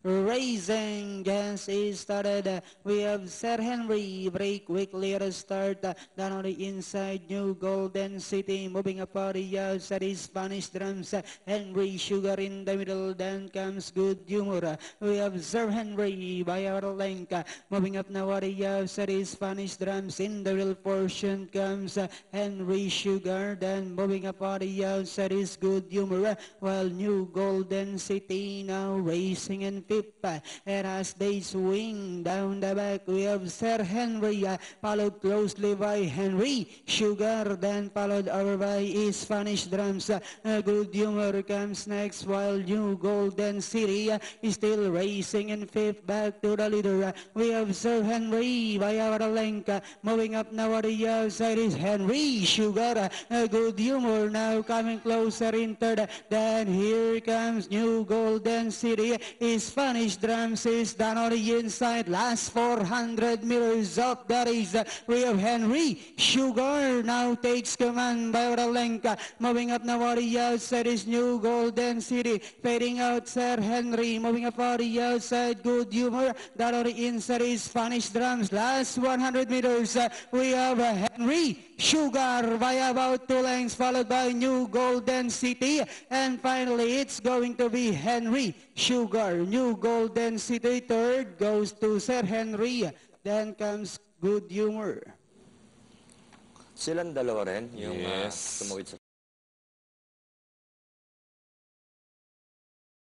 Racing gas is started. We have Sir Henry break quickly at the start. Down on the inside, New Golden City moving up on the outside is Spanish Drums. Henry Sugar in the middle. Then comes Good Humor. We have Sir Henry by our length. Moving up now on the outside is Spanish Drums. In the middle portion comes Henry Sugar. Then moving up on the outside is Good Humor. While New Golden City now racing in fifth. And as they swing down the back, we have Sir Henry, followed closely by Henry Sugar, then followed over by Spanish Drums. Good Humor comes next, while New Golden City is still racing in fifth. Back to the leader, we have Sir Henry by our length. Moving up now at the outside is Henry Sugar. Good Humor now coming closer in third. Then here comes New Golden City. Spanish Drums is down on the inside. Last 400 meters of the race. We have Henry Sugar now takes command by the length. Moving up now on the outside is New Golden City. Fading out Sir Henry. Moving up on the outside, Good Humor. Down on the inside is Spanish Drums. Last 100 meters. We have Henry Sugar by about 2 lengths, followed by New Golden City. And finally, it's going to be Henry Sugar. New Golden City third goes to Sir Henry. Then comes Good Humor. Silang dalawa rin yung Yes. tumawid sa